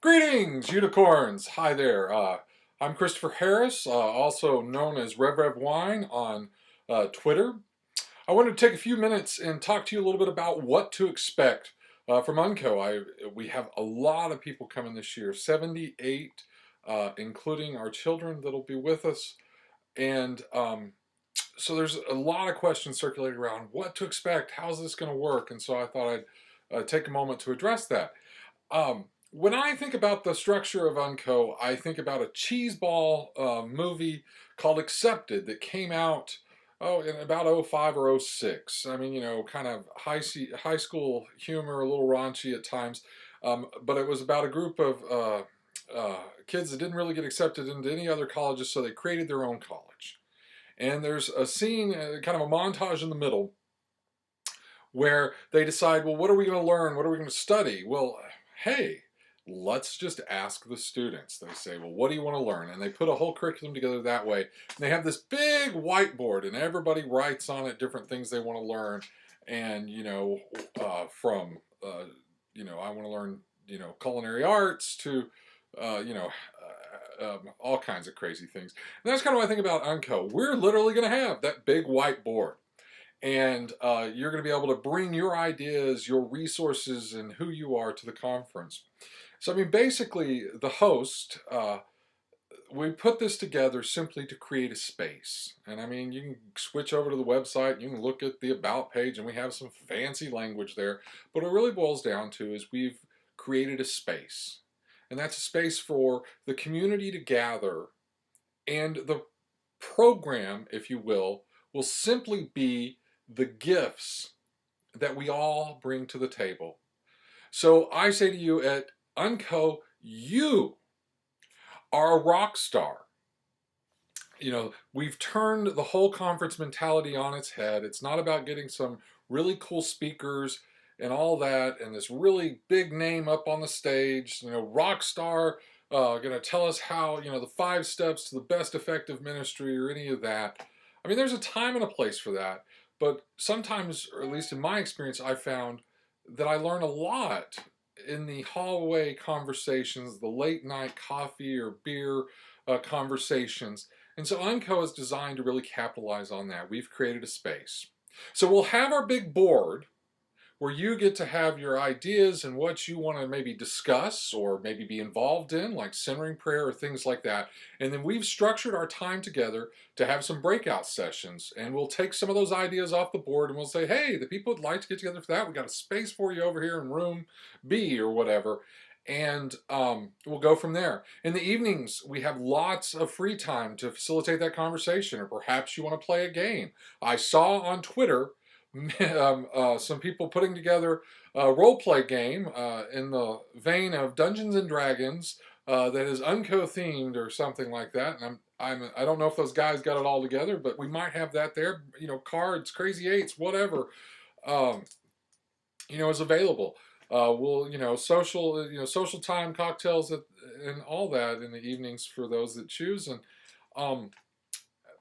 Greetings, unicorns! Hi there. I'm Christopher Harris, also known as Rev Wine on Twitter. I wanted to take a few minutes and talk to you a little bit about what to expect from Unco. We have a lot of people coming this year, 78, including our children that'll be with us. And so there's a lot of questions circulating around what to expect, how's this going to work? And so I thought I'd take a moment to address that. When I think about the structure of Unco, I think about a cheeseball movie called Accepted that came out in about '05 or '06. I mean, kind of high school humor, a little raunchy at times, but it was about a group of kids that didn't really get accepted into any other colleges, so they created their own college. And there's a scene, kind of a montage in the middle, where they decide, well, what are we going to learn? What are we going to study? Well, hey, let's just ask the students. They say, well, what do you want to learn? And they put a whole curriculum together that way. And they have this big whiteboard, and everybody writes on it different things they want to learn. And, I want to learn, culinary arts to, all kinds of crazy things. And that's kind of what I think about Unco. We're literally going to have that big whiteboard. And you're going to be able to bring your ideas, your resources, and who you are to the conference. So, I mean, basically, the host, we put this together simply to create a space. And I mean, you can switch over to the website, you can look at the About page, and we have some fancy language there. But what it really boils down to is we've created a space. And that's a space for the community to gather. And the program, if you will simply be the gifts that we all bring to the table. So I say to you at Unco, you are a rock star. We've turned the whole conference mentality on its head. It's not about getting some really cool speakers and all that and this really big name up on the stage, rock star, going to tell us how, the 5 steps to the best effective ministry or any of that. I mean, there's a time and a place for that. But sometimes, or at least in my experience, I found that I learn a lot in the hallway conversations, the late night coffee or beer conversations. And so Unco is designed to really capitalize on that. We've created a space. So we'll have our big board where you get to have your ideas and what you want to maybe discuss or maybe be involved in, like centering prayer or things like that. And then we've structured our time together to have some breakout sessions. And we'll take some of those ideas off the board and we'll say, hey, the people would like to get together for that. We got a space for you over here in room B or whatever. And we'll go from there. In the evenings, we have lots of free time to facilitate that conversation, or perhaps you want to play a game. I saw on Twitter some people putting together a role play game in the vein of Dungeons and Dragons that is Unco themed or something like that. And I don't know if those guys got it all together, but we might have that there. Cards, crazy eights, whatever, is available. Social time, cocktails, and all that in the evenings for those that choose. And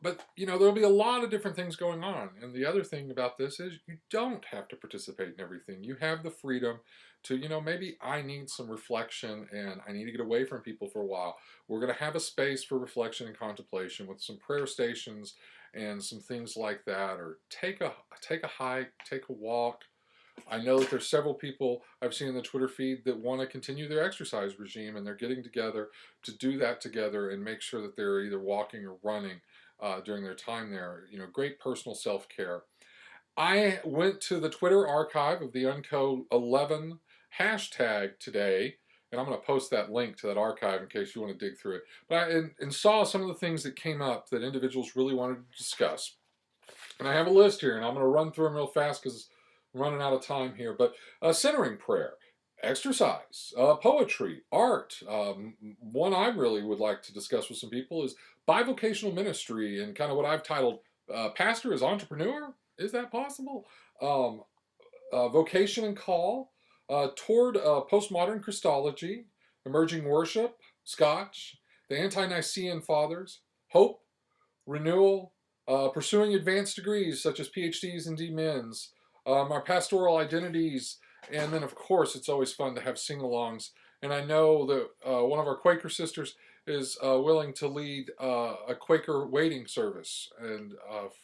But, there'll be a lot of different things going on. And the other thing about this is you don't have to participate in everything. You have the freedom to, maybe I need some reflection and I need to get away from people for a while. We're going to have a space for reflection and contemplation with some prayer stations and some things like that. Or take a hike, take a walk. I know that there's several people I've seen in the Twitter feed that want to continue their exercise regime, and they're getting together to do that together and make sure that they're either walking or running during their time there. Great personal self-care. I went to the Twitter archive of the Unco11 hashtag today, and I'm going to post that link to that archive in case you want to dig through it. But and saw some of the things that came up that individuals really wanted to discuss. And I have a list here, and I'm going to run through them real fast because I'm running out of time here. But centering prayer, exercise, poetry, art. One I really would like to discuss with some people is bivocational ministry and kind of what I've titled Pastor as Entrepreneur. Is that possible? Vocation and call toward postmodern Christology, emerging worship, Scotch, the Ante-Nicene Fathers, hope, renewal, pursuing advanced degrees such as PhDs and DMins, our pastoral identities, and then of course it's always fun to have sing-alongs And I know that one of our Quaker sisters is willing to lead a Quaker waiting service, and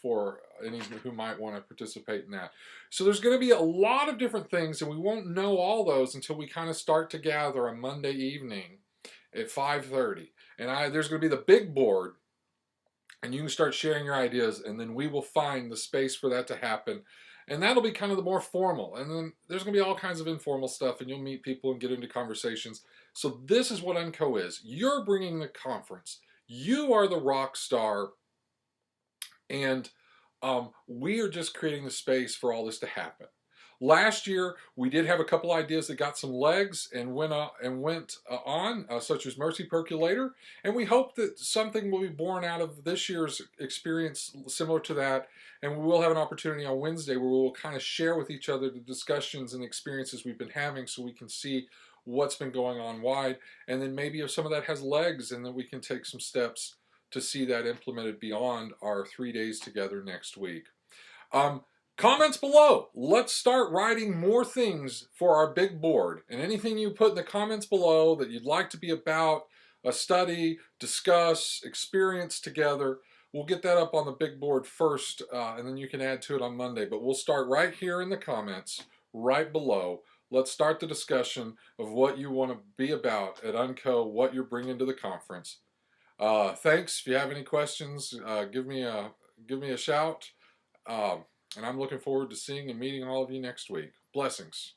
for any who might want to participate in that. So there's going to be a lot of different things, and we won't know all those until we kind of start to gather on Monday evening at 5:30. And there's going to be the big board, and you can start sharing your ideas, and then we will find the space for that to happen. And that'll be kind of the more formal. And then there's going to be all kinds of informal stuff, and you'll meet people and get into conversations. So this is what Unco is. You're bringing the conference. You are the rock star, and we are just creating the space for all this to happen. Last year, we did have a couple ideas that got some legs and went on, such as Mercy Percolator, and we hope that something will be born out of this year's experience similar to that. And we will have an opportunity on Wednesday where we'll kind of share with each other the discussions and experiences we've been having, so we can see what's been going on wide, and then maybe if some of that has legs, and then we can take some steps to see that implemented beyond our 3 days together next week. Um, Comments below. Let's start writing more things for our big board. And anything you put in the comments below that you'd like to be about, a study, discuss, experience together, we'll get that up on the big board first, and then you can add to it on Monday. But we'll start right here in the comments, right below. Let's start the discussion of what you want to be about at Unco, what you're bringing to the conference. Thanks. If you have any questions, give me a shout. And I'm looking forward to seeing and meeting all of you next week. Blessings.